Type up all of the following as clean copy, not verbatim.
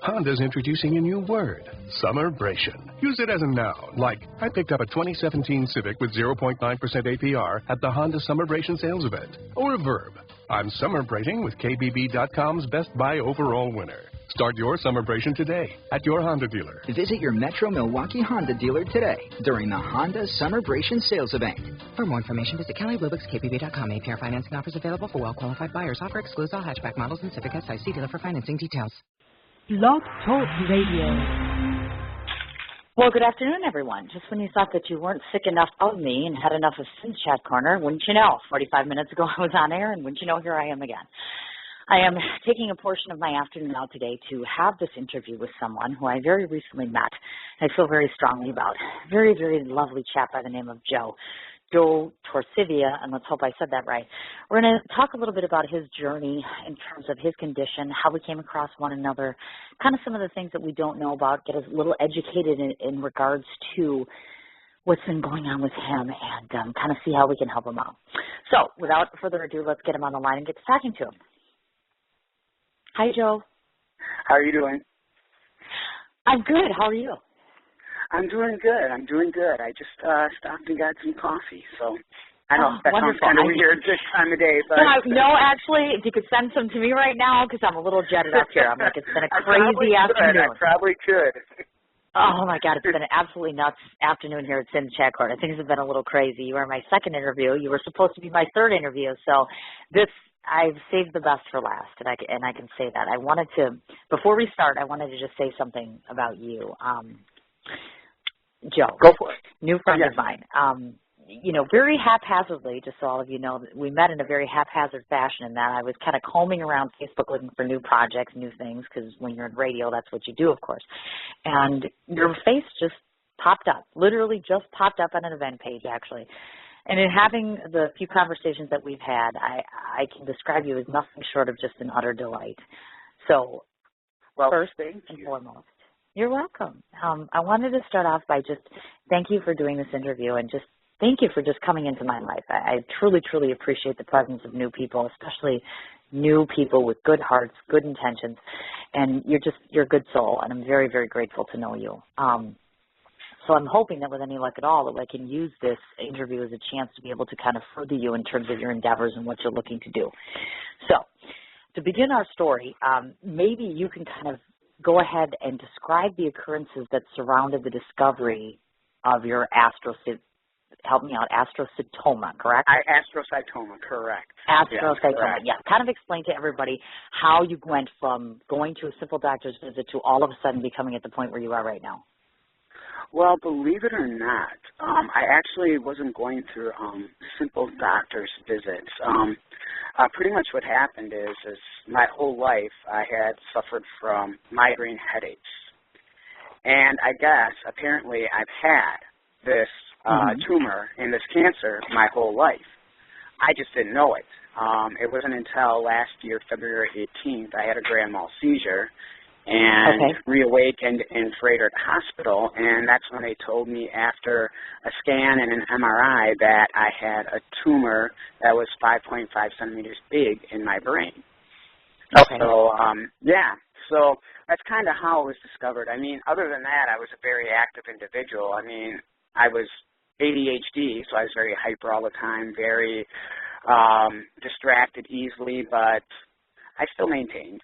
Honda's introducing a new word, summerbration. Use it as a noun, like, I picked up a 2017 Civic with 0.9% APR at the Honda Summerbration sales event. Or a verb, I'm summerbrating with KBB.com's Best Buy overall winner. Start your summerbration today at your Honda dealer. Visit your Metro Milwaukee Honda dealer today during the Honda Summerbration sales event. For more information, visit KellyBluebooks.KBB.com. APR financing offers available for well-qualified buyers. Offer excludes all hatchback models and Civic SI. See dealer for financing details. Blog Talk Radio. Well, good afternoon, everyone. Just when you thought that you weren't sick enough of me and had enough of Sin's Chat Corner, wouldn't you know, 45 minutes ago I was on air, and wouldn't you know, here I am again. I am taking a portion of my afternoon out today to have this interview with someone who I very recently met, and I feel very strongly about. Very, very lovely chap by the name of Joe. Joe Torcivia, and let's hope I said that right. We're going to talk a little bit about his journey in terms of his condition, how we came across one another, kind of some of the things that we don't know about, get a little educated in regards to what's been going on with him, and kind of see how we can help him out. So without further ado, let's get him on the line and get to talking to him. Hi, Joe. How are you doing? I'm good. How are you? I'm doing good. I just stopped and got some coffee. So I know that sounds kind of weird this time of day. But no, actually, if you could send some to me right now, because I'm a little jetted up here. I'm like, it's been a crazy afternoon. I probably could. Oh, my God, it's been an absolutely nuts afternoon here at Sin's Chat Corner. Things have been a little crazy. You were my second interview. You were supposed to be my third interview. So I've saved the best for last, and I can say that. I wanted to, before we start, I wanted to just say something about you. Joe. Go for it. New friend of mine. Very haphazardly, just so all of you know, we met in a very haphazard fashion in that I was kind of combing around Facebook looking for new projects, new things, because when you're in radio, that's what you do, of course. And your face just popped up, literally just popped up on an event page, actually. And in having the few conversations that we've had, I can describe you as nothing short of just an utter delight. So, first and foremost, you're welcome. I wanted to start off by just thank you for doing this interview and just thank you for just coming into my life. I truly, truly appreciate the presence of new people, especially new people with good hearts, good intentions, and you're a good soul, and I'm very, very grateful to know you. So I'm hoping that with any luck at all that I can use this interview as a chance to be able to kind of further you in terms of your endeavors and what you're looking to do. So to begin our story, maybe you can kind of go ahead and describe the occurrences that surrounded the discovery of your astrocytoma, correct? Astrocytoma, correct. Astrocytoma, yeah. Kind of explain to everybody how you went from going to a simple doctor's visit to all of a sudden becoming at the point where you are right now. Well, believe it or not, I actually wasn't going through simple doctor's visits. Pretty much what happened is my whole life I had suffered from migraine headaches. And I guess apparently I've had this tumor and this cancer my whole life. I just didn't know it. It wasn't until last year, February 18th, I had a grand mal seizure and reawakened in Frederick Hospital, and that's when they told me after a scan and an MRI that I had a tumor that was 5.5 centimeters big in my brain. Okay. So, so that's kind of how it was discovered. I mean, other than that, I was a very active individual. I mean, I was ADHD, so I was very hyper all the time, very distracted easily, but I still maintained.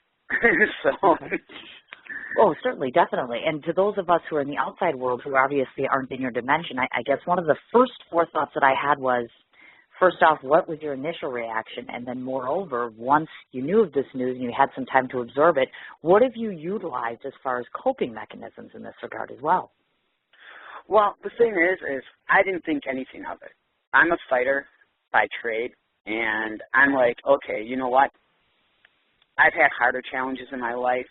So. Oh, certainly, definitely. And to those of us who are in the outside world who obviously aren't in your dimension, I guess one of the first forethoughts that I had was, first off, what was your initial reaction? And then moreover, once you knew of this news and you had some time to absorb it, what have you utilized as far as coping mechanisms in this regard as well? Well, the thing is I didn't think anything of it. I'm a fighter by trade, and I'm like, okay, you know what? I've had harder challenges in my life.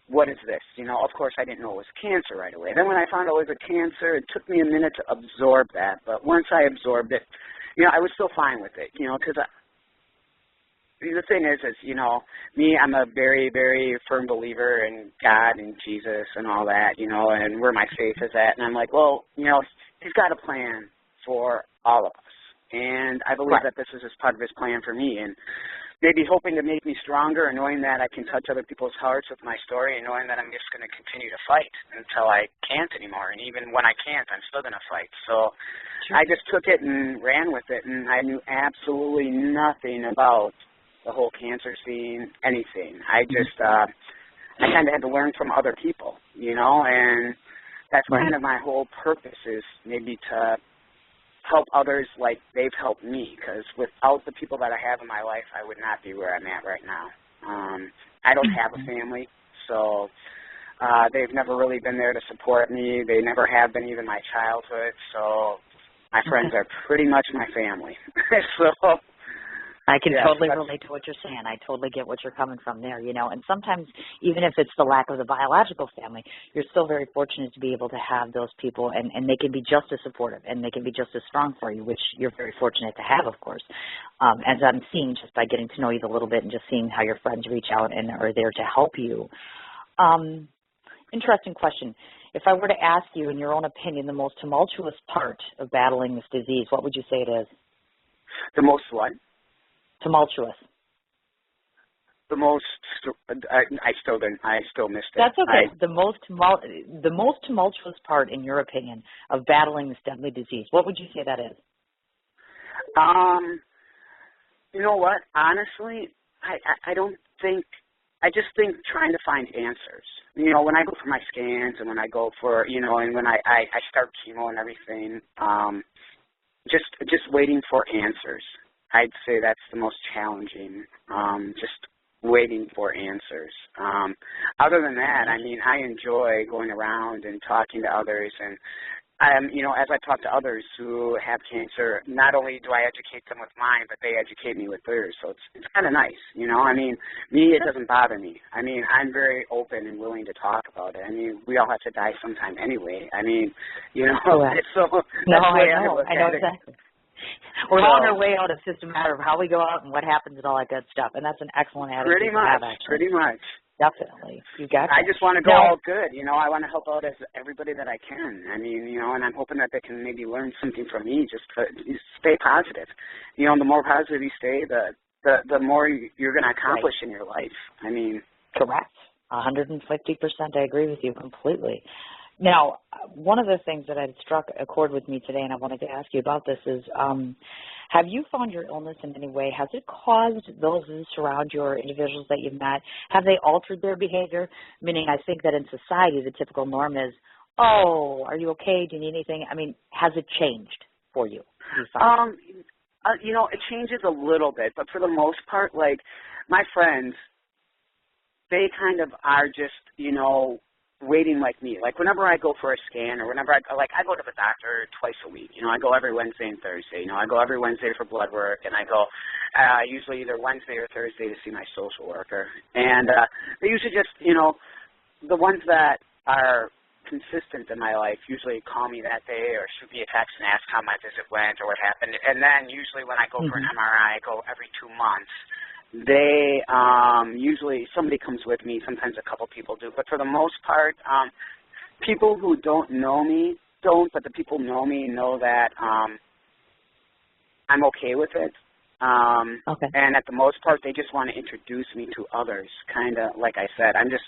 What is this? You know, of course, I didn't know it was cancer right away. Then when I found out it was a cancer, it took me a minute to absorb that. But once I absorbed it, you know, I was still fine with it, you know, because the thing is, you know, me, I'm a very, very firm believer in God and Jesus and all that, you know, and where my faith is at. And I'm like, well, you know, he's got a plan for all of us. And I believe that this is just part of his plan for me. And maybe hoping to make me stronger, and knowing that I can touch other people's hearts with my story, and knowing that I'm just going to continue to fight until I can't anymore. And even when I can't, I'm still going to fight. So I just took it and ran with it, and I knew absolutely nothing about the whole cancer scene, anything. I just, I kind of had to learn from other people, you know, and that's kind of my whole purpose, is maybe to help others like they've helped me, because without the people that I have in my life, I would not be where I'm at right now. I don't have a family, so they've never really been there to support me. They never have been, even my childhood, so my friends are pretty much my family. So I can totally relate to what you're saying. I totally get what you're coming from there, you know. And sometimes, even if it's the lack of the biological family, you're still very fortunate to be able to have those people, and they can be just as supportive, and they can be just as strong for you, which you're very fortunate to have, of course. As I'm seeing just by getting to know you a little bit and just seeing how your friends reach out and are there to help you. Interesting question. If I were to ask you, in your own opinion, the most tumultuous part of battling this disease, what would you say it is? The most what? Tumultuous. The most, I still missed it. That's okay. The most tumultuous part, in your opinion, of battling this deadly disease, what would you say that is? You know what? Honestly, I don't think, I just think trying to find answers. You know, when I go for my scans, and when I go for, you know, and when I start chemo and everything, just waiting for answers. I'd say that's the most challenging, just waiting for answers. Other than that, I mean, I enjoy going around and talking to others, and you know, as I talk to others who have cancer, not only do I educate them with mine, but they educate me with theirs. So it's kind of nice, you know. I mean, me, it doesn't bother me. I mean, I'm very open and willing to talk about it. I mean, we all have to die sometime anyway. I mean, you know, so I know exactly. We're on our way out. It's just a matter of how we go out and what happens and all that good stuff. And that's an excellent attitude to have, actually. Pretty much. Definitely. You got that. I just want to go out good. You know, I want to help out everybody that I can. I mean, you know, and I'm hoping that they can maybe learn something from me, just to stay positive. You know, the more positive you stay, the more you're going to accomplish in your life. I mean. Correct. 150%. I agree with you completely. Now, one of the things that had struck a chord with me today, and I wanted to ask you about this, is have you found your illness in any way? Has it caused those who surround your individuals that you've met, have they altered their behavior? Meaning, I think that in society, the typical norm is, oh, are you okay? Do you need anything? I mean, has it changed for you? You know, it changes a little bit, but for the most part, like, my friends, they kind of are just, you know, waiting like me. Like, whenever I go for a scan, or whenever I go to the doctor twice a week. You know, I go every Wednesday and Thursday. You know, I go every Wednesday for blood work, and I go usually either Wednesday or Thursday to see my social worker. And they usually just, you know, the ones that are consistent in my life usually call me that day or shoot me a text and ask how my visit went or what happened. And then usually when I go for an MRI, I go every 2 months. They usually somebody comes with me. Sometimes a couple people do, but for the most part, people who don't know me don't. But the people who know me know that I'm okay with it. And at the most part, they just want to introduce me to others. Kind of like I said, I'm just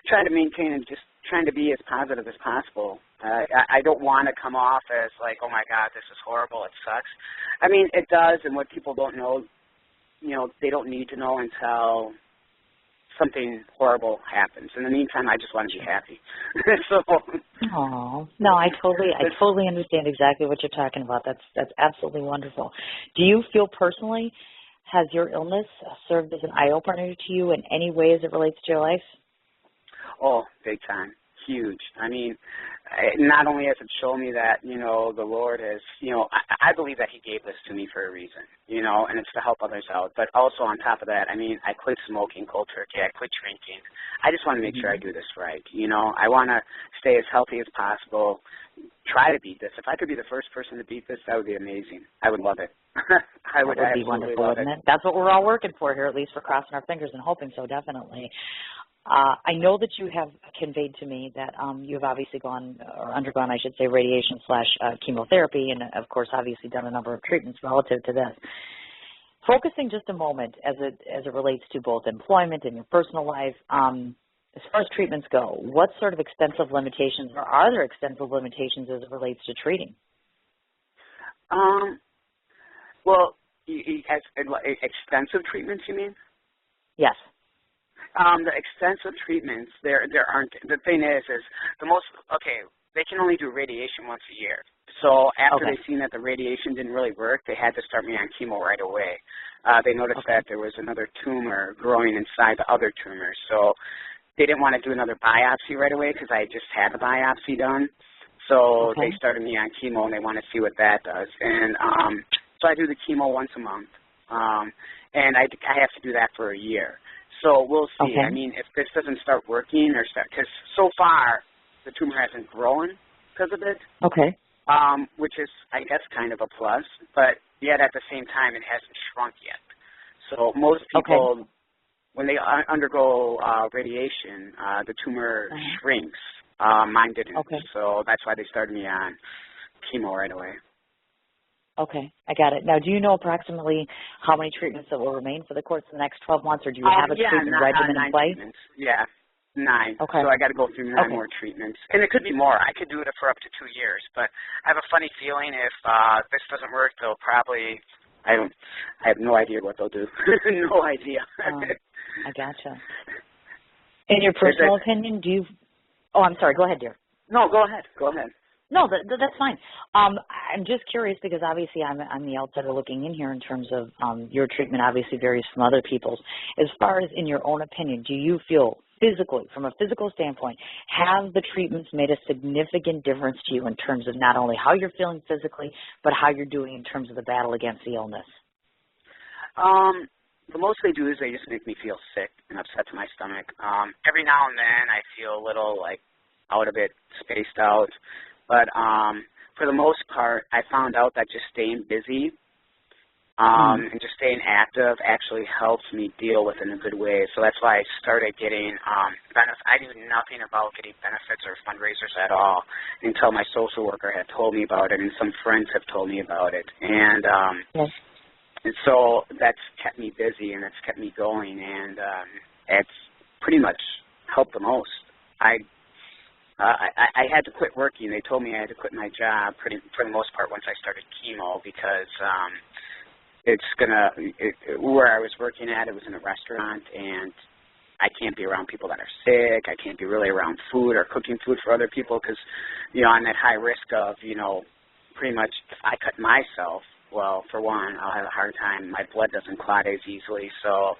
trying to maintain and just trying to be as positive as possible. I don't want to come off as like, oh my God, this is horrible. It sucks. I mean, it does, and what people don't know, you know, they don't need to know until something horrible happens. In the meantime, I just want to be happy. Oh no, I totally understand exactly what you're talking about. That's absolutely wonderful. Do you feel personally, has your illness served as an eye opener to you in any way as it relates to your life? Oh, big time. Huge. I mean, not only has it shown me that, you know, the Lord has, you know, I believe that He gave this to me for a reason, you know, and it's to help others out. But also on top of that, I mean, I quit smoking cold turkey. I quit drinking. I just want to make sure I do this right. You know, I want to stay as healthy as possible, try to beat this. If I could be the first person to beat this, that would be amazing. I would love it. I would be wonderful, wouldn't it? That's what we're all working for here, at least for crossing our fingers and hoping so, definitely. I know that you have conveyed to me that you have obviously undergone, I should say, radiation / chemotherapy, and of course, obviously done a number of treatments relative to this. Focusing just a moment as it relates to both employment and your personal life, as far as treatments go, what sort of extensive limitations, or are there extensive limitations as it relates to treating? Well, extensive treatments, you mean? Yes. The extensive treatments, there aren't. The thing is the most, they can only do radiation once a year. So after they seen that the radiation didn't really work, they had to start me on chemo right away. They noticed that there was another tumor growing inside the other tumor. So they didn't want to do another biopsy right away because I just had the biopsy done. So they started me on chemo, and they want to see what that does. And so I do the chemo once a month, and I have to do that for a year. So we'll see. I mean, if this doesn't start working because so far the tumor hasn't grown because of it. Which is, I guess, kind of a plus, but yet at the same time it hasn't shrunk yet. So most people, when they undergo radiation, the tumor shrinks. Mine didn't. So that's why they started me on chemo right away. Okay, I got it. Now, do you know approximately how many treatments that will remain for the course of the next 12 months, or do you have a treatment regimen in place? Treatments. Yeah, 9. So I got to go through 9 more treatments. And it could be more. I could do it for up to 2 years. But I have a funny feeling if this doesn't work, they'll probably, I have no idea what they'll do. No idea. I gotcha. In your personal opinion, do you, I'm sorry, go ahead, dear. No, go ahead. Go ahead. No, that's fine. I'm just curious because obviously I'm the outsider looking in here in terms of your treatment obviously varies from other people's. As far as in your own opinion, do you feel physically, from a physical standpoint, have the treatments made a significant difference to you in terms of not only how you're feeling physically, but how you're doing in terms of the battle against the illness? The most they do is they just make me feel sick and upset to my stomach. Every now and then I feel a little like out of it, spaced out. But for the most part, I found out that just staying busy and just staying active actually helps me deal with it in a good way. So that's why I started getting benefits. I knew nothing about getting benefits or fundraisers at all until my social worker had told me about it, and some friends have told me about it. And so that's kept me busy, and it's kept me going, and it's pretty much helped the most. I had to quit working. They told me I had to quit my job for the most part once I started chemo because where I was working at, it was in a restaurant, and I can't be around people that are sick. I can't be really around food or cooking food for other people because, I'm at high risk of, pretty much if I cut myself, well, for one, I'll have a hard time. My blood doesn't clot as easily, so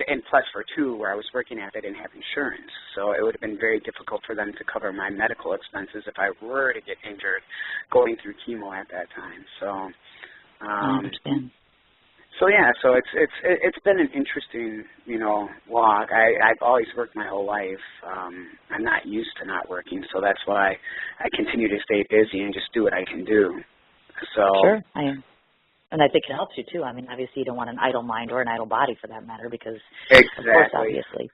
and plus for 2, where I was working at, they didn't have insurance. So it would have been very difficult for them to cover my medical expenses if I were to get injured going through chemo at that time. So, I understand. So it's been an interesting, walk. I've always worked my whole life. I'm not used to not working, so that's why I continue to stay busy and just do what I can do. So sure, I am. And I think it helps you, too. I mean, obviously you don't want an idle mind or an idle body, for that matter, because, of course, obviously.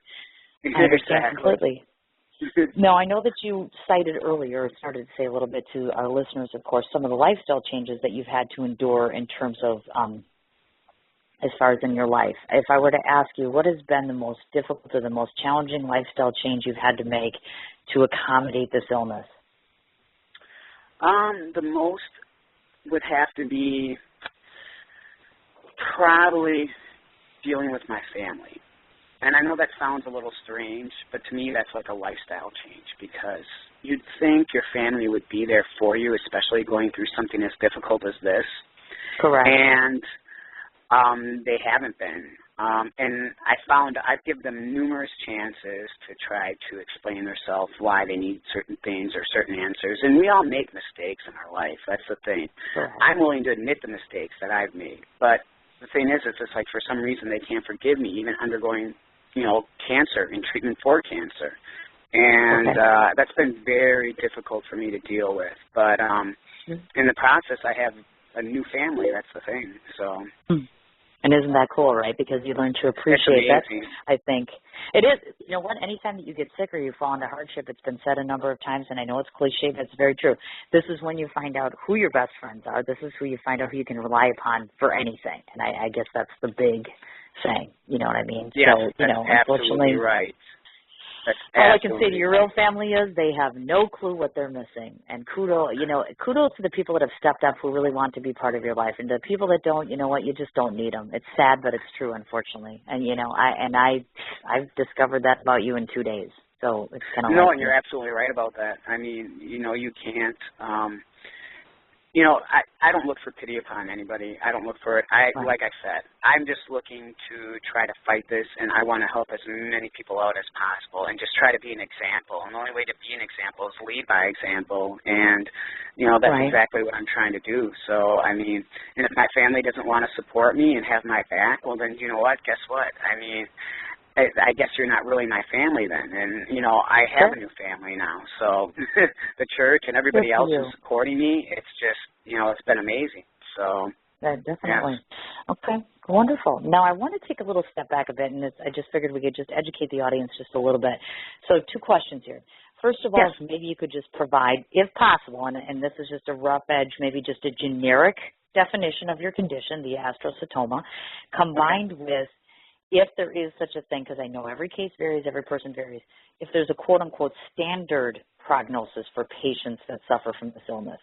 I understand completely. Now, I know that you cited earlier, started to say a little bit to our listeners, of course, some of the lifestyle changes that you've had to endure in terms of as far as in your life. If I were to ask you, what has been the most difficult or the most challenging lifestyle change you've had to make to accommodate this illness? The most would have to be probably dealing with my family. And I know that sounds a little strange, but to me that's like a lifestyle change because you'd think your family would be there for you, especially going through something as difficult as this. Correct. And they haven't been. And I've given them numerous chances to try to explain themselves why they need certain things or certain answers. And we all make mistakes in our life. That's the thing. Sure. I'm willing to admit the mistakes that I've made. But the thing is, it's just like for some reason they can't forgive me, even undergoing, cancer and treatment for cancer. And that's been very difficult for me to deal with. But in the process, I have a new family. That's the thing. So. And isn't that cool, right? Because you learn to appreciate that. I think it is. You know what? Anytime that you get sick or you fall into hardship, it's been said a number of times, and I know it's cliche, but it's very true. This is when you find out who your best friends are. This is who you find out who you can rely upon for anything. And I guess that's the big saying. You know what I mean? Yes, so, that's absolutely right. All I can say to your real family is they have no clue what they're missing. And kudos to the people that have stepped up who really want to be part of your life. And the people that don't, you know what, you just don't need them. It's sad, but it's true, unfortunately. And, I've discovered that about you in 2 days. So it's kind of and you're absolutely right about that. I mean, you can't, I don't look for pity upon anybody. I don't look for it. Like I said, I'm just looking to try to fight this, and I want to help as many people out as possible and just try to be an example. And the only way to be an example is lead by example, and, that's exactly what I'm trying to do. So, I mean, and if my family doesn't want to support me and have my back, well, then, you know what? Guess what? I mean, I guess you're not really my family then. And, I have a new family now. So the church and everybody else is supporting me. It's just, it's been amazing. So. Yeah, definitely. Yes. Okay, wonderful. Now, I want to take a little step back a bit, and I just figured we could just educate the audience just a little bit. So 2 questions here. First of all, maybe you could just provide, if possible, and this is just a rough edge, maybe just a generic definition of your condition, the astrocytoma, combined with, if there is such a thing, because I know every case varies, every person varies, if there's a quote-unquote standard prognosis for patients that suffer from this illness.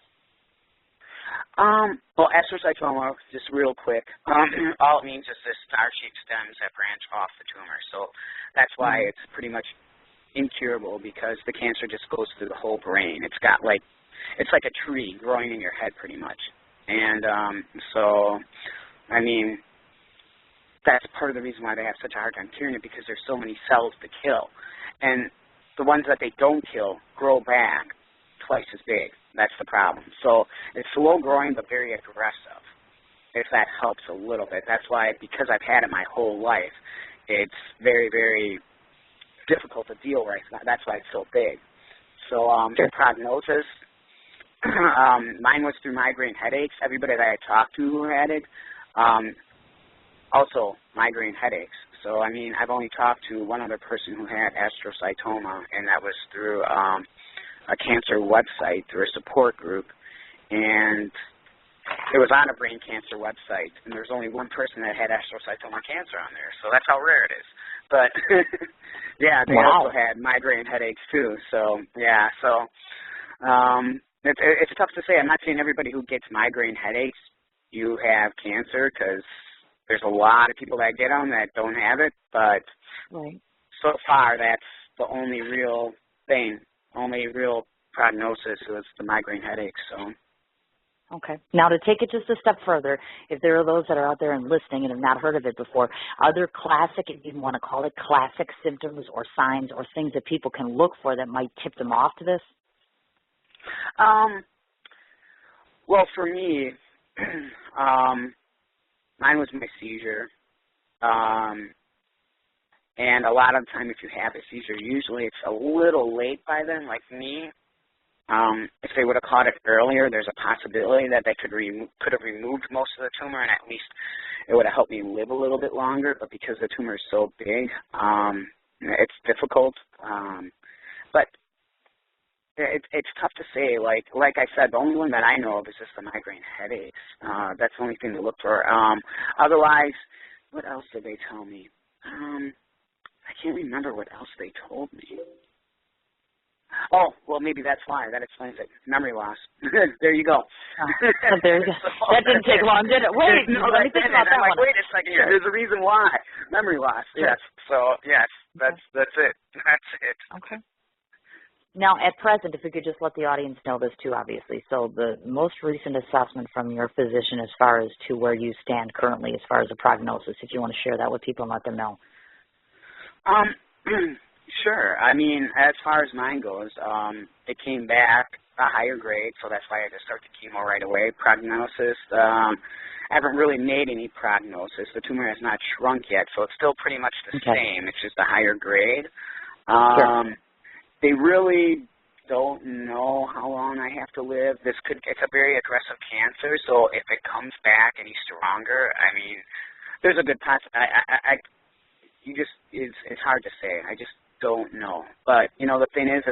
Well, astrocytoma, just real quick, all it means is this star-shaped stems that branch off the tumor. So that's why it's pretty much incurable, because the cancer just goes through the whole brain. It's like a tree growing in your head pretty much. And so, I mean, that's part of the reason why they have such a hard time curing it, because there's so many cells to kill. And the ones that they don't kill grow back twice as big. That's the problem. So it's slow growing but very aggressive, if that helps a little bit. That's why, because I've had it my whole life, it's very, very difficult to deal with. That's why it's so big. So the prognosis, mine was through migraine headaches. Everybody that I talked to who had it, also migraine headaches. So, I mean, I've only talked to one other person who had astrocytoma, and that was through a cancer website, through a support group. And it was on a brain cancer website, and there's only one person that had astrocytoma cancer on there. So that's how rare it is. But, yeah, they also had migraine headaches, too. So, yeah, it's tough to say. I'm not saying everybody who gets migraine headaches, you have cancer, because there's a lot of people that get them that don't have it, but so far that's the only real thing, only real prognosis was the migraine headaches. So. Okay. Now, to take it just a step further, if there are those that are out there and listening and have not heard of it before, are there classic, if you want to call it, classic symptoms or signs or things that people can look for that might tip them off to this? Well, for me, mine was my seizure, and a lot of the time if you have a seizure, usually it's a little late by then, like me. If they would have caught it earlier, there's a possibility that they could have removed most of the tumor, and at least it would have helped me live a little bit longer, but because the tumor is so big, it's difficult. But it's tough to say. Like I said, the only one that I know of is just the migraine headaches. That's the only thing to look for. Otherwise, what else did they tell me? I can't remember what else they told me. Oh, well, maybe that's why. That explains it. Memory loss. There you go. There you go. That didn't take long, did it? Wait, no, let me think about that one. Wait a second here. There's a reason why. Memory loss, yes. So, yes, that's it. That's it. Okay. Now, at present, if we could just let the audience know this too, obviously. So the most recent assessment from your physician as far as to where you stand currently as far as a prognosis, if you want to share that with people and let them know. Sure. I mean, as far as mine goes, it came back a higher grade, so that's why I had to start the chemo right away. Prognosis, I haven't really made any prognosis. The tumor has not shrunk yet, so it's still pretty much the same. It's just a higher grade. They really don't know how long I have to live. It's a very aggressive cancer, so if it comes back any stronger, I mean, there's a good possibility. It's hard to say. I just don't know. But, you know, the thing is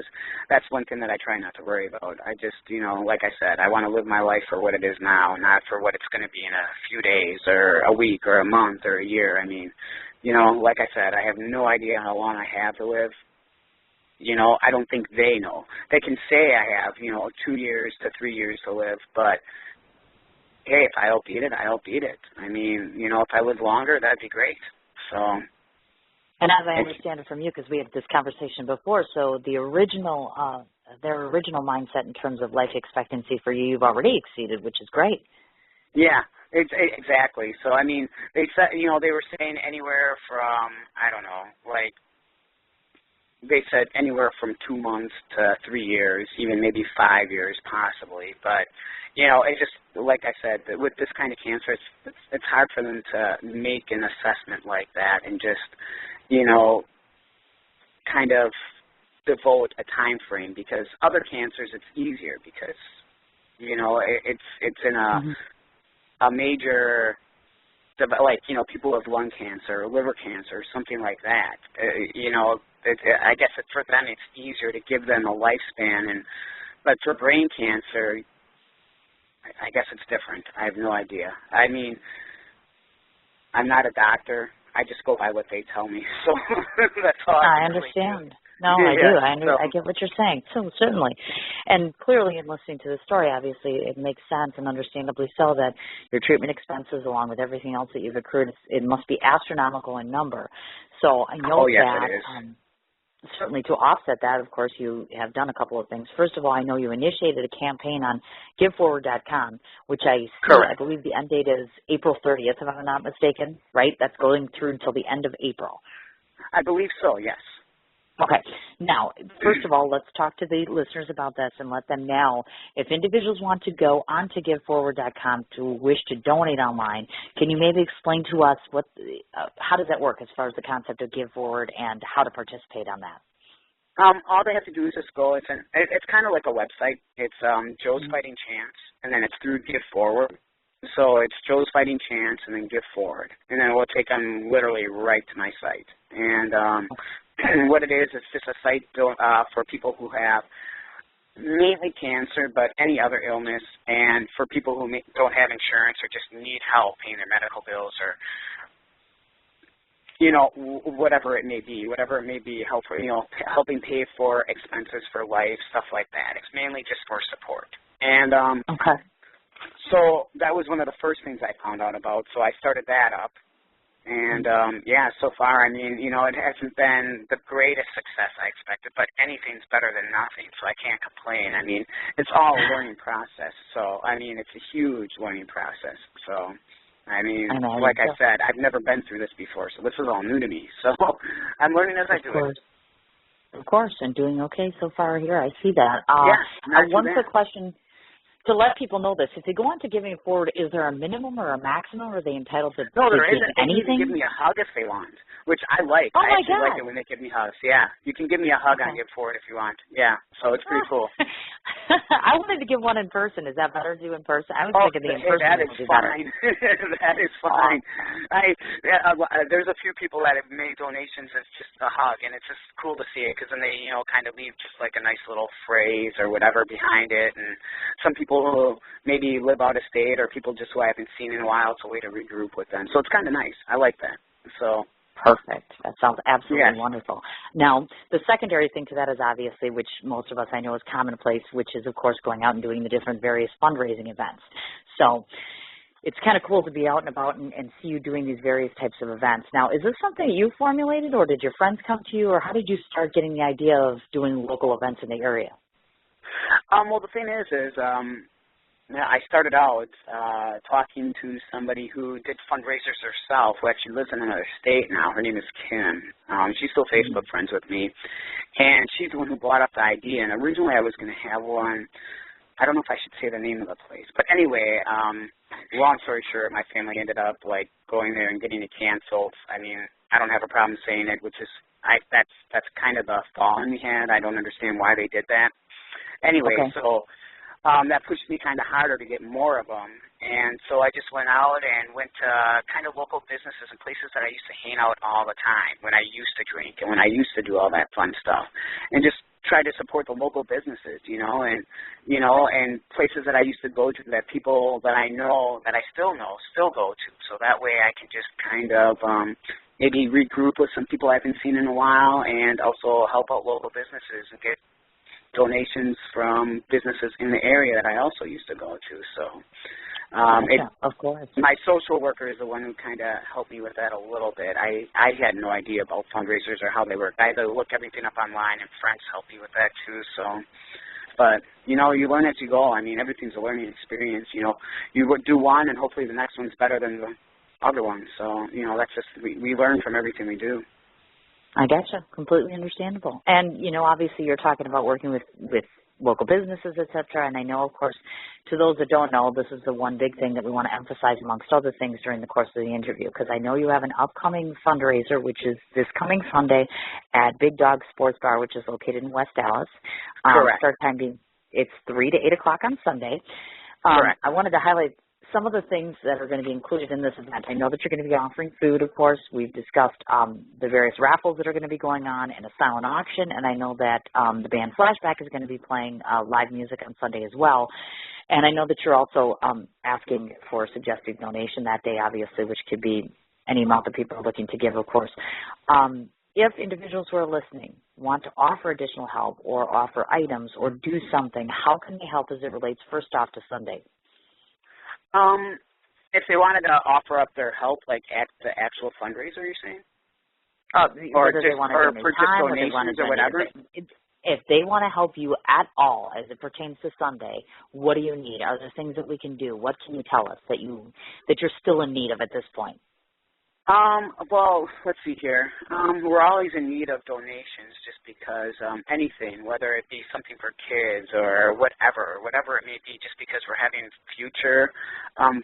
that's one thing that I try not to worry about. I just, you know, like I said, I want to live my life for what it is now, not for what it's going to be in a few days or a week or a month or a year. I mean, you know, like I said, I have no idea how long I have to live. You know, I don't think they know. They can say I have, you know, 2 years to 3 years to live, but, hey, if I'll beat it, I'll beat it. I mean, you know, if I live longer, that'd be great. So... And as I understand it from you, because we had this conversation before, so their original mindset in terms of life expectancy for you've already exceeded, which is great. Yeah, exactly. So, I mean, they said, you know, they were saying anywhere from, I don't know, like, they said anywhere from 2 months to 3 years, even maybe 5 years possibly. But, you know, it just, like I said, with this kind of cancer, it's hard for them to make an assessment like that and just, you know, kind of devote a time frame, because other cancers it's easier because, you know, it's in a major, like, you know, people with lung cancer or liver cancer, something like that. You know, I guess for them it's easier to give them a lifespan, but for brain cancer, I guess it's different. I have no idea. I mean, I'm not a doctor. I just go by what they tell me. So that's all I understand. No, yeah, I do. I get what you're saying. So certainly. And clearly in listening to the story, obviously, it makes sense, and understandably so, that your treatment expenses, along with everything else that you've accrued, it must be astronomical in number. So I know that... It is. Certainly, to offset that, of course, you have done a couple of things. First of all, I know you initiated a campaign on GiveForward.com, which I believe the end date is April 30th, if I'm not mistaken, right? That's going through until the end of April. I believe so, yes. Okay. Now, first of all, let's talk to the listeners about this and let them know if individuals want to go onto GiveForward.com to wish to donate online. Can you maybe explain to us how does that work as far as the concept of GiveForward and how to participate on that? All they have to do is just go. It's kind of like a website. It's Joe's Fighting Chance, and then it's through GiveForward. So it's Joe's Fighting Chance and then GiveForward, and then it will take them literally right to my site. And what it is, it's just a site for people who have mainly cancer, but any other illness, and for people who don't have insurance or just need help paying their medical bills or, you know, whatever it may be, helping pay for expenses for life, stuff like that. It's mainly just for support. And so that was one of the first things I found out about, so I started that up. And, so far, I mean, you know, it hasn't been the greatest success I expected, but anything's better than nothing, so I can't complain. I mean, it's all a learning process. So, I mean, it's a huge learning process. So, I mean, like I said, I've never been through this before, so this is all new to me. So I'm learning as I do it. Of course, and doing okay so far here. I see that. One quick question. To let people know this, if they go on to Giving Forward, is there a minimum or a maximum? Or are they entitled to No, there isn't. Anything? They can give me a hug if they want, which I like. Oh, I actually like it when they give me hugs. Yeah, you can give me a hug on Give Forward if you want. Yeah, so it's pretty cool. I wanted to give one in person. Is that better to do in person? I was thinking the in person that would is be fine. better. That is fine. There's a few people that have made donations as just a hug, and it's just cool to see it because then they, you know, kind of leave just like a nice little phrase or whatever behind it. And some people who maybe live out of state or people just who I haven't seen in a while, it's a way to regroup with them. So it's kind of nice. I like that. So. Perfect. That sounds absolutely wonderful. Now, the secondary thing to that is obviously, which most of us I know is commonplace, which is, of course, going out and doing the different various fundraising events. So it's kind of cool to be out and about and see you doing these various types of events. Now, is this something you formulated, or did your friends come to you, or how did you start getting the idea of doing local events in the area? Well, the thing is I started out talking to somebody who did fundraisers herself, who actually lives in another state now. Her name is Kim. She's still Facebook friends with me. And she's the one who brought up the idea. And originally I was going to have one. I don't know if I should say the name of the place. But anyway, long story short, my family ended up, like, going there and getting it canceled. I mean, I don't have a problem saying it, which is that's kind of the thought in the head. I don't understand why they did that. Anyway, so... that pushed me kind of harder to get more of them, And so I just went out and went to kind of local businesses and places that I used to hang out all the time when I used to drink and when I used to do all that fun stuff, and just try to support the local businesses, and places that I used to go to that people that I know, that I still know, still go to. So that way I can just kind of maybe regroup with some people I haven't seen in a while, and also help out local businesses and get donations from businesses in the area that I also used to go to. So of course. My social worker is the one who kind of helped me with that a little bit. I had no idea about fundraisers or how they work. I had to look everything up online, and friends helped me with that too. So, but, you learn as you go. I mean, everything's a learning experience. You would do one, and hopefully the next one's better than the other one. So, that's just, we learn from everything we do. I gotcha. Completely understandable. And, obviously you're talking about working with local businesses, et cetera. And I know, of course, to those that don't know, this is the one big thing that we want to emphasize amongst other things during the course of the interview, because I know you have an upcoming fundraiser, which is this coming Sunday at Big Dog Sports Bar, which is located in West Dallas. Correct. Start time being, it's 3 to 8 o'clock on Sunday. Correct. I wanted to highlight some of the things that are going to be included in this event. I know that you're going to be offering food, of course. We've discussed the various raffles that are going to be going on and a silent auction, and I know that the band Flashback is going to be playing live music on Sunday as well. And I know that you're also asking for a suggested donation that day, obviously, which could be any amount that people are looking to give, of course. If individuals who are listening want to offer additional help or offer items or do something, how can they help as it relates, first off, to Sunday? If they wanted to offer up their help, like at the actual fundraiser, you're saying? Or just, they want to donate time, or donations or whatever? If they want to help you at all as it pertains to Sunday, what do you need? Are there things that we can do? What can you tell us that you're still in need of at this point? Well, let's see here. We're always in need of donations just because anything, whether it be something for kids or whatever it may be, just because we're having future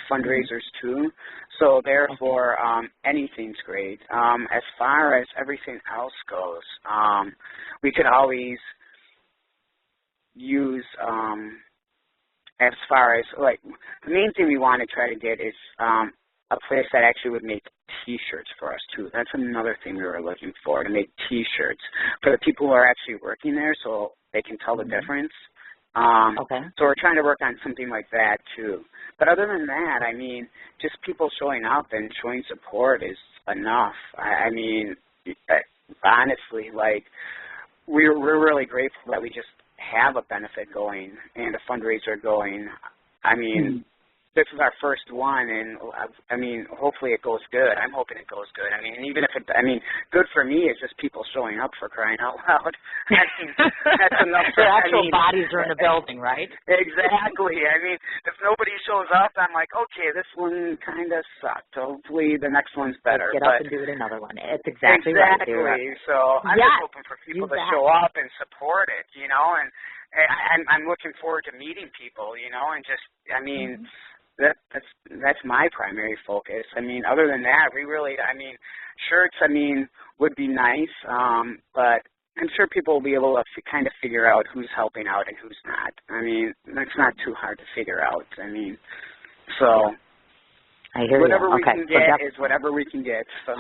fundraisers too. So therefore, anything's great. As far as everything else goes, we could always use, as far as, like, the main thing we want to try to get is a place that actually would make T-shirts for us, too. That's another thing we were looking for, to make T-shirts for the people who are actually working there so they can tell the difference. Okay. So we're trying to work on something like that, too. But other than that, I mean, just people showing up and showing support is enough. I mean, honestly, like, we're really grateful that we just have a benefit going and a fundraiser going. I mean, this is our first one, and I mean, hopefully it goes good. I'm hoping it goes good. I mean, even if good for me is just people showing up, for crying out loud. That's enough. The actual bodies are in the building, right? Exactly. I mean, if nobody shows up, I'm like, okay, this one kind of sucked. Hopefully the next one's better. Let's get up and do it another one. It's exactly right. Exactly. So I'm just hoping for people to show up and support it, and I'm looking forward to meeting people, and just, I mean, that's my primary focus. I mean, other than that, shirts, would be nice, but I'm sure people will be able to kind of figure out who's helping out and who's not. I mean, that's not too hard to figure out. I mean, so I hear whatever you. we can get is whatever we can get. So.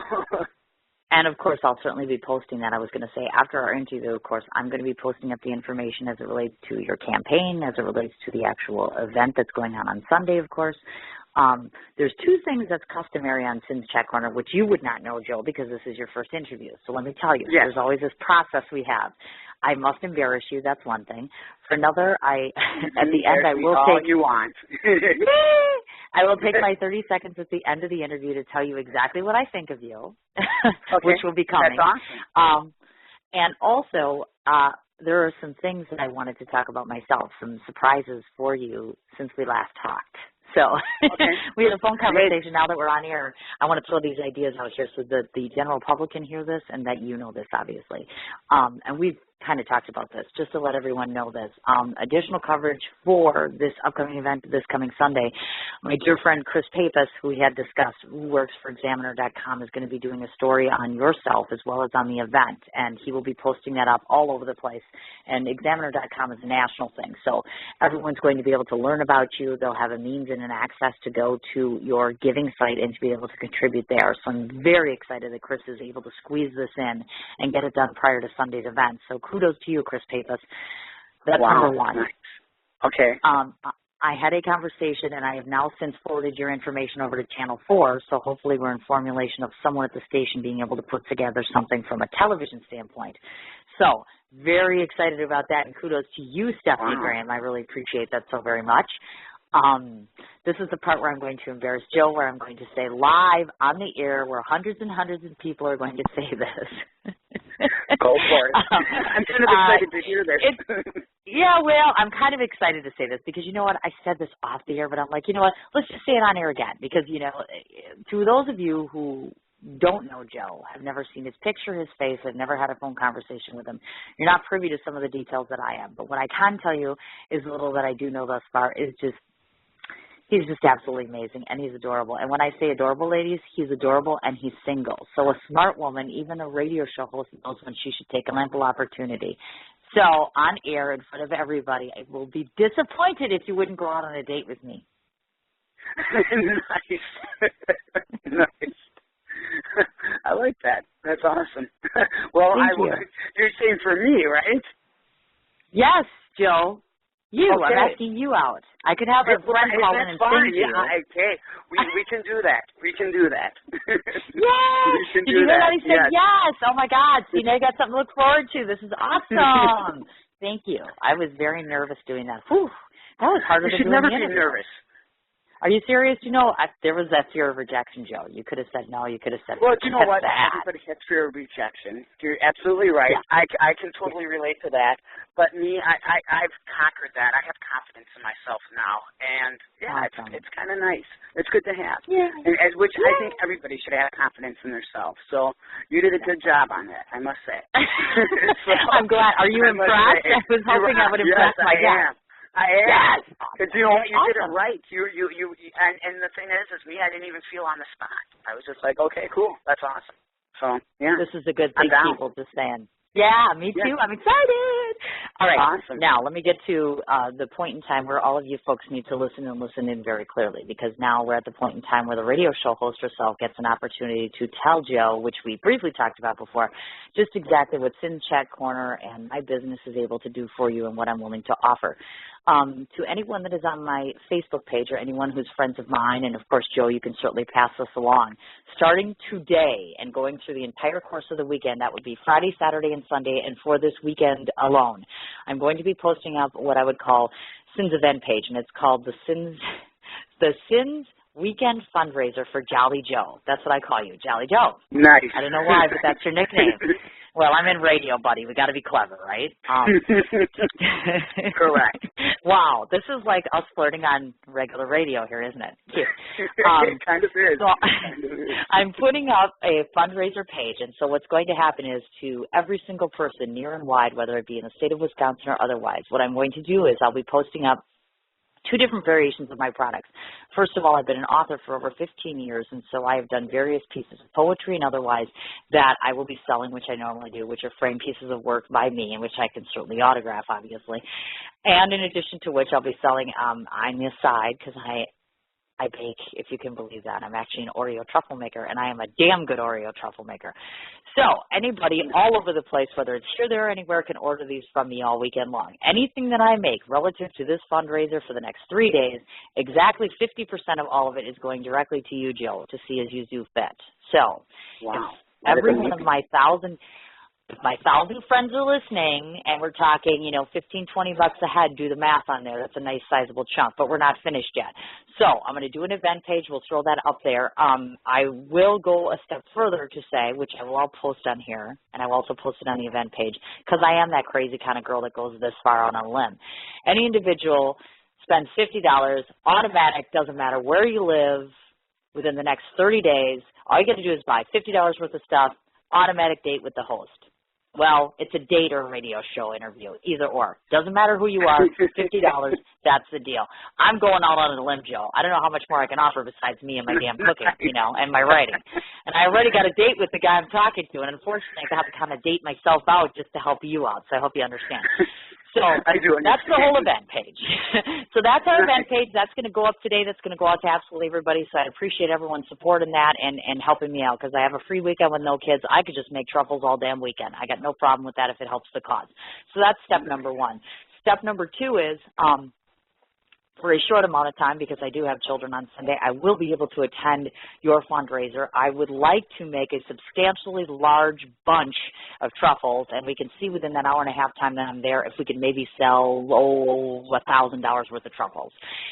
And, of course, I'll certainly be posting that. I was going to say, after our interview, of course, I'm going to be posting up the information as it relates to your campaign, as it relates to the actual event that's going on Sunday, of course. There's two things that's customary on Sin's Chat Corner, which you would not know, Joe, because this is your first interview. So let me tell you, there's always this process we have. I must embarrass you. That's one thing. For another, at the end, I will take you want. I will take my 30 seconds at the end of the interview to tell you exactly what I think of you, which will be coming. That's awesome. And also, there are some things that I wanted to talk about myself, some surprises for you since we last talked. So we had a phone conversation. Now that we're on air, I want to throw these ideas out here so that the general public can hear this and that you know this, obviously. And we've kind of talked about this, just to let everyone know this. Additional coverage for this upcoming event this coming Sunday. My dear friend Chris Pappas, who we had discussed, who works for Examiner.com, is going to be doing a story on yourself as well as on the event, and he will be posting that up all over the place. And Examiner.com is a national thing, so everyone's going to be able to learn about you. They'll have a means and an access to go to your giving site and to be able to contribute there. So I'm very excited that Chris is able to squeeze this in and get it done prior to Sunday's event. So kudos to you, Chris Pappas. That's number one. Nice. Okay. I had a conversation, and I have now since forwarded your information over to Channel 4, so hopefully we're in formulation of someone at the station being able to put together something from a television standpoint. So very excited about that, and kudos to you, Stephanie Graham. I really appreciate that so very much. This is the part where I'm going to embarrass Joe, where I'm going to say live on the air where hundreds and hundreds of people are going to say this. Go for it. I'm kind of excited to hear this. Yeah, well, I'm kind of excited to say this because, you know what, I said this off the air, but I'm like, you know what, let's just say it on air again because, you know, to those of you who don't know Joe, have never seen his picture, his face, have never had a phone conversation with him, you're not privy to some of the details that I am. But what I can tell you is the little that I do know thus far is just, he's just absolutely amazing, and he's adorable. And when I say adorable, ladies, he's adorable, and he's single. So a smart woman, even a radio show host, knows when she should take an ample opportunity. So on air in front of everybody, I will be disappointed if you wouldn't go out on a date with me. Nice. Nice. I like that. That's awesome. Well, you're saying for me, right? Yes, Joe. You. Okay. I'm asking you out. I could have a friend call in and sing to you. Okay. We can do that. We can do that. Yes. Did you hear that? He said yes. Oh, my God. See, now you got something to look forward to. This is awesome. Thank you. I was very nervous doing that. Whew. That was harder than doing the interview. You should never be nervous. Are you serious? You know, there was that fear of rejection, Joe. You could have said no. You could have said well, you know what? That. Everybody has fear of rejection. You're absolutely right. Yeah. I can totally relate to that. But me, I've conquered that. I have confidence in myself now. And, yeah, awesome. It's kind of nice. It's good to have. Yeah. And, which I think everybody should have confidence in themselves. So you did a good job on that, I must say. So, I'm glad. Are you impressed? I was hoping I would impress my guest. I am. Yes. Because, you know, you did it right. And the thing is me, I didn't even feel on the spot. I was just like, okay, cool. That's awesome. So, yeah. This is a good thing people to stand. Yeah, me too. I'm excited. All right. Awesome. Now, let me get to the point in time where all of you folks need to listen and listen in very clearly, because now we're at the point in time where the radio show host herself gets an opportunity to tell Joe, which we briefly talked about before, just exactly what Sin Chat Corner and my business is able to do for you and what I'm willing to offer. To anyone that is on my Facebook page or anyone who's friends of mine, and of course, Joe, you can certainly pass this along. Starting today and going through the entire course of the weekend, that would be Friday, Saturday, and Sunday, and for this weekend alone, I'm going to be posting up what I would call Sin's event page, and it's called the Sin's Weekend Fundraiser for Jolly Joe. That's what I call you, Jolly Joe. Nice. I don't know why, but that's your nickname. Well, I'm in radio, buddy. We got to be clever, right? Correct. Wow, this is like us flirting on regular radio here, isn't it? Cute. It kind of is. So I'm putting up a fundraiser page, and so what's going to happen is to every single person near and wide, whether it be in the state of Wisconsin or otherwise, what I'm going to do is I'll be posting up two different variations of my products. First of all, I've been an author for over 15 years, and so I have done various pieces of poetry and otherwise that I will be selling, which I normally do, which are framed pieces of work by me, and which I can certainly autograph, obviously. And in addition to which, I'll be selling on the side, because I bake, if you can believe that. I'm actually an Oreo truffle maker, and I am a damn good Oreo truffle maker. So anybody all over the place, whether it's here, there, or anywhere, can order these from me all weekend long. Anything that I make relative to this fundraiser for the next 3 days, exactly 50% of all of it is going directly to you, Joe, to see as you do fit. So wow. If every one of my 1,000 friends are listening, and we're talking, $15, $20 a head, do the math on there. That's a nice sizable chunk, but we're not finished yet. So I'm going to do an event page. We'll throw that up there. I will go a step further to say, which I will all post on here, and I will also post it on the event page, because I am that crazy kind of girl that goes this far out on a limb. Any individual spends $50, automatic, doesn't matter where you live, within the next 30 days, all you got to do is buy $50 worth of stuff, automatic date with the host. Well, it's a date or a radio show interview, either or. Doesn't matter who you are, $50, that's the deal. I'm going out on a limb, Joe. I don't know how much more I can offer besides me and my damn cooking, and my writing. And I already got a date with the guy I'm talking to, and unfortunately I have to kind of date myself out just to help you out, so I hope you understand. So that's the whole event page. So that's our event page. That's going to go up today. That's going to go out to absolutely everybody. So I appreciate everyone's support in that and helping me out, because I have a free weekend with no kids. I could just make truffles all damn weekend. I got no problem with that if it helps the cause. So that's step number one. Step number two is for a short amount of time, because I do have children on Sunday, I will be able to attend your fundraiser. I would like to make a substantially large bunch of truffles, and we can see within that hour and a half time that I'm there if we could maybe sell $1,000 worth of truffles,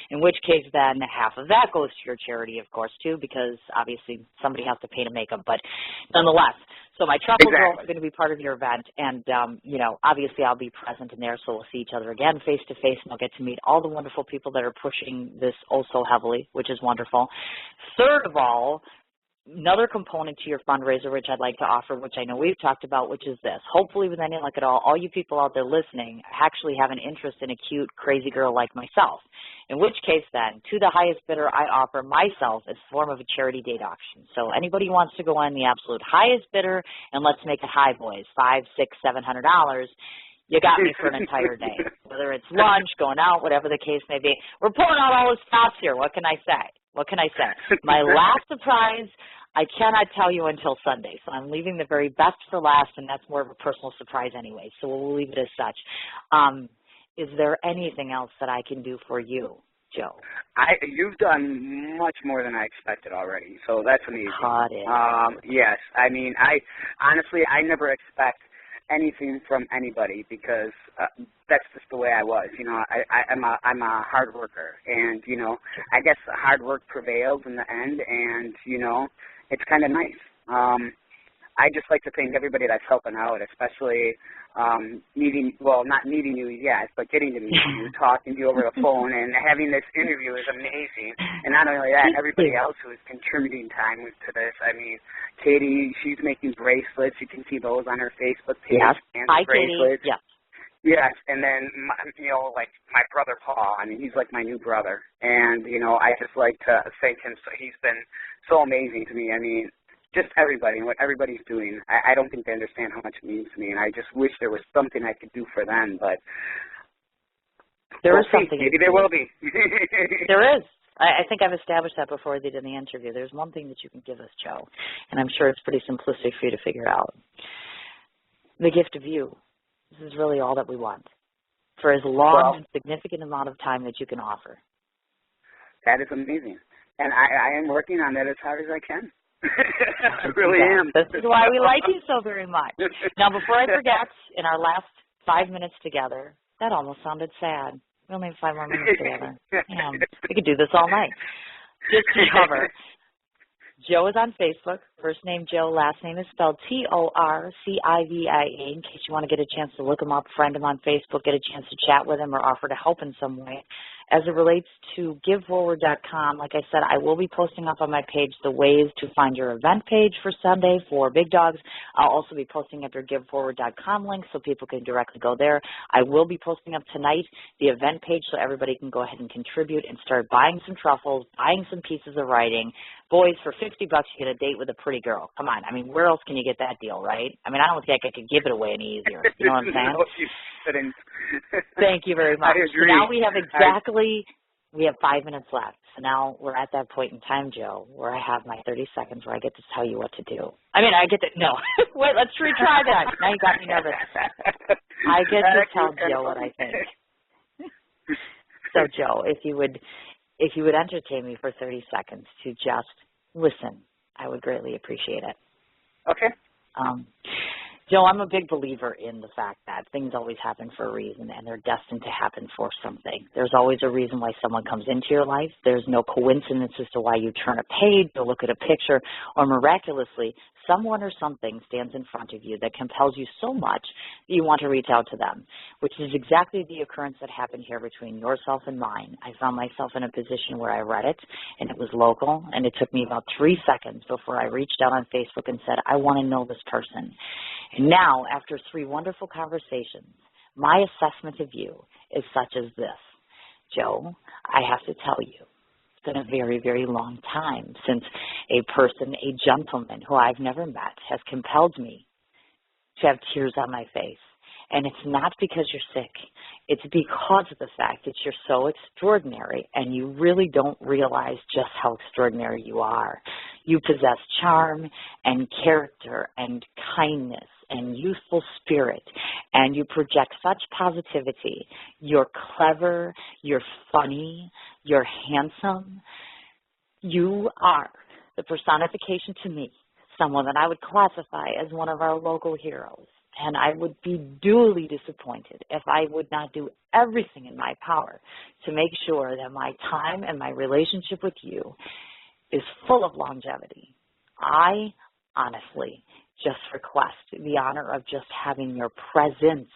in which case then half of that goes to your charity, of course, too, because obviously somebody has to pay to make them, but nonetheless. So my truffles are going to be part of your event, and, obviously I'll be present in there, so we'll see each other again face-to-face, and I'll get to meet all the wonderful people that are pushing this oh so heavily, which is wonderful. Third of all, another component to your fundraiser, which I'd like to offer, which I know we've talked about, which is this. Hopefully with any luck at all you people out there listening actually have an interest in a cute, crazy girl like myself. In which case then, to the highest bidder, I offer myself as a form of a charity date auction. So anybody who wants to go on the absolute highest bidder, and let's make it high, boys, $500, $600, $700, you got me for an entire day. Whether it's lunch, going out, whatever the case may be. We're pulling out all the stops here. What can I say? My last surprise, I cannot tell you until Sunday, so I'm leaving the very best for last, and that's more of a personal surprise anyway, so we'll leave it as such. Is there anything else that I can do for you, Joe? You've done much more than I expected already, so that's amazing. Yes, I mean, I never expect anything from anybody, because that's just the way I was. I'm a hard worker, and I guess hard work prevails in the end, and it's kind of nice. I just like to thank everybody that's helping out, especially not meeting you yet, but getting to meet you, talking to you over the phone, and having this interview is amazing. And not only that, everybody else who is contributing time to this. I mean, Katie, she's making bracelets. You can see those on her Facebook page. Yes. Hi, bracelets. Katie. Yes. Yes, and then, like my brother Paul, I mean, he's like my new brother. And, I just like to thank him. So he's been so amazing to me. I mean, just everybody and what everybody's doing. I don't think they understand how much it means to me, and I just wish there was something I could do for them, but there is something. Maybe there will be. There is. I think I've established that before they did the interview. There's one thing that you can give us, Joe, and I'm sure it's pretty simplistic for you to figure out. The gift of you. This is really all that we want for as long and significant amount of time that you can offer. That is amazing, and I am working on that as hard as I can. I really am. This is why we like you so very much. Now, before I forget, in our last 5 minutes together, that almost sounded sad. We only have 5 more minutes together. Damn, we could do this all night. Just to cover, Joe is on Facebook. First name Joe, last name is spelled Torcivia, in case you want to get a chance to look him up, friend him on Facebook, get a chance to chat with him or offer to help in some way. As it relates to giveforward.com, like I said, I will be posting up on my page the ways to find your event page for Sunday for Big Dogs. I'll also be posting up your giveforward.com link so people can directly go there. I will be posting up tonight the event page so everybody can go ahead and contribute and start buying some truffles, buying some pieces of writing. Boys, for $50 you get a date with a pretty girl. Come on. I mean, where else can you get that deal, right? I mean, I don't think I could give it away any easier. You know what I'm saying? No, you couldn't. Thank you very much. I agree. So now we have 5 minutes left. So now we're at that point in time, Joe, where I have my 30 seconds where I get to tell you what to do. No. Wait, let's retry that. Now you got me nervous. I get to tell Joe what I think. So, Joe, if you would entertain me for 30 seconds to just listen, I would greatly appreciate it. Okay. Joe, I'm a big believer in the fact that things always happen for a reason, and they're destined to happen for something. There's always a reason why someone comes into your life. There's no coincidence as to why you turn a page or look at a picture, or miraculously, someone or something stands in front of you that compels you so much that you want to reach out to them, which is exactly the occurrence that happened here between yourself and mine. I found myself in a position where I read it, and it was local, and it took me about 3 seconds before I reached out on Facebook and said, I want to know this person. And now, after 3 wonderful conversations, my assessment of you is such as this. Joe, I have to tell you, it's been a very, very long time since a person, a gentleman who I've never met, has compelled me to have tears on my face. And it's not because you're sick. It's because of the fact that you're so extraordinary and you really don't realize just how extraordinary you are. You possess charm and character and kindness and youthful spirit, and you project such positivity. You're clever, you're funny, you're handsome. You are the personification to me, someone that I would classify as one of our local heroes. And I would be duly disappointed if I would not do everything in my power to make sure that my time and my relationship with you is full of longevity. I honestly just request the honor of just having your presence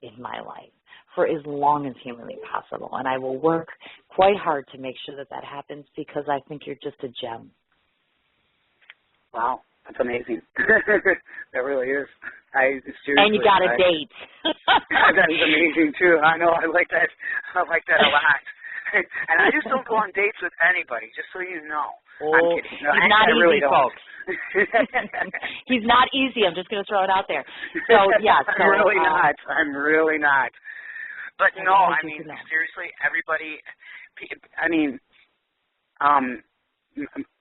in my life for as long as humanly possible. And I will work quite hard to make sure that that happens because I think you're just a gem. Wow, that's amazing. That really is. And you got a date. That is amazing too. I know. I like that. I like that a lot. And I just don't go on dates with anybody. Just so you know. Oh, I'm kidding. No, he's not easy, really folks. He's not easy. I'm just going to throw it out there. So yeah. So, I'm really not. I'm really not. But no, I mean seriously, everybody. I mean,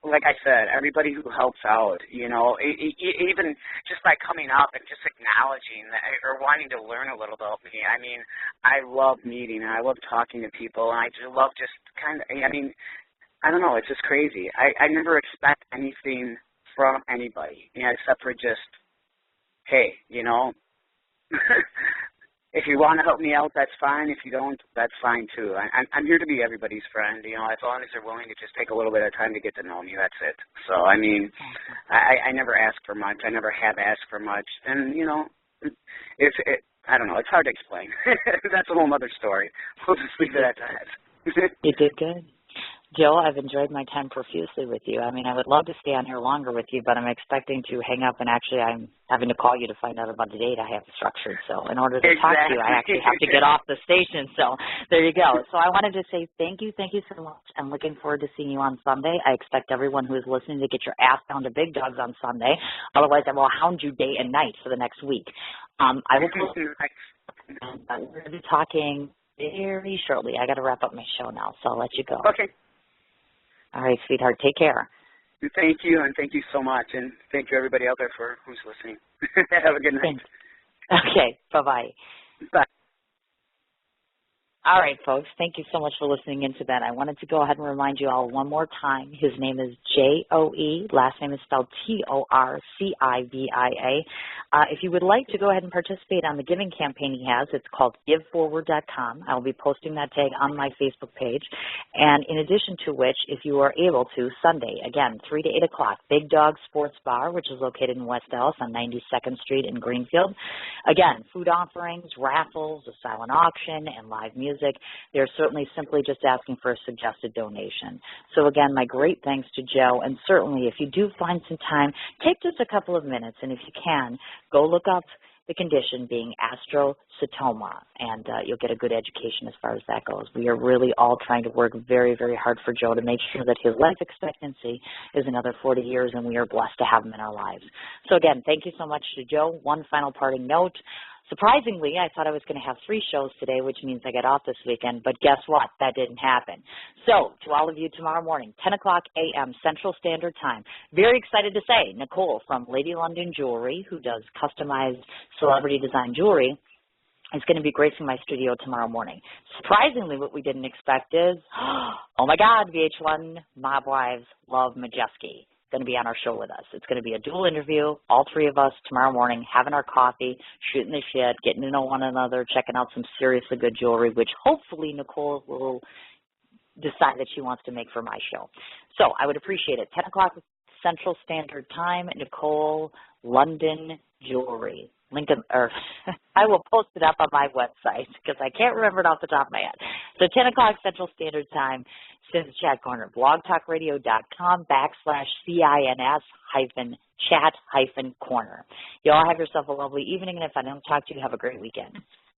like I said, everybody who helps out, you know, even just by coming up and just acknowledging that, or wanting to learn a little about me. I mean, I love meeting and I love talking to people, and I just love just kind of, I mean, I don't know, it's just crazy. I never expect anything from anybody, you know, except for just, hey, you know, if you want to help me out, that's fine. If you don't, that's fine too. I'm here to be everybody's friend, you know, as long as they're willing to just take a little bit of time to get to know me, that's it. So, I mean, I never ask for much. I never have asked for much. And, you know, I don't know, it's hard to explain. That's a whole other story. We'll just leave it at that. You did good. Jill, I've enjoyed my time profusely with you. I mean, I would love to stay on here longer with you, but I'm expecting to hang up, and actually I'm having to call you to find out about the date I have structured. So in order to talk to you, I actually have to get off the station. So there you go. So I wanted to say thank you so much. I'm looking forward to seeing you on Sunday. I expect everyone who is listening to get your ass down to Big Dogs on Sunday. Otherwise, I will hound you day and night for the next week. I will post we're going to be talking very shortly. I got to wrap up my show now, so I'll let you go. Okay. All right, sweetheart. Take care. Thank you, and thank you so much, and thank you everybody out there for who's listening. Have a good night. Thanks. Okay. Bye-bye. Bye. All right, folks. Thank you so much for listening into that. I wanted to go ahead and remind you all one more time. His name is Joe. Last name is spelled Torcivia. If you would like to go ahead and participate on the giving campaign he has, it's called giveforward.com. I'll be posting that tag on my Facebook page. And in addition to which, if you are able to, Sunday, again, 3 to 8 o'clock, Big Dog Sports Bar, which is located in West Dallas on 92nd Street in Greenfield. Again, food offerings, raffles, a silent auction, and live music. They're certainly simply just asking for a suggested donation. So again, my great thanks to Joe, and certainly if you do find some time, take just a couple of minutes, and if you can, go look up the condition being Astrocytoma, and you'll get a good education as far as that goes. We are really all trying to work very, very hard for Joe to make sure that his life expectancy is another 40 years, and we are blessed to have him in our lives. So again, thank you so much to Joe. One final parting note. Surprisingly, I thought I was going to have 3 shows today, which means I get off this weekend, but guess what? That didn't happen. So, to all of you tomorrow morning, 10 o'clock a.m. Central Standard Time, very excited to say, Nicole from Lady London Jewelry, who does customized celebrity design jewelry, is going to be gracing my studio tomorrow morning. Surprisingly, what we didn't expect is, oh my God, VH1 Mob Wives love Majeski. Going to be on our show with us. It's going to be a dual interview, all 3 of us tomorrow morning, having our coffee, shooting the shit, getting to know one another, checking out some seriously good jewelry, which hopefully Nicole will decide that she wants to make for my show. So I would appreciate it. 10 o'clock Central Standard Time, Nicole, London Jewelry. or I will post it up on my website because I can't remember it off the top of my head. So 10 o'clock Central Standard Time, Cins Chat Corner, blogtalkradio.com/CINS-chat-corner. You all have yourself a lovely evening, and if I don't talk to you, have a great weekend.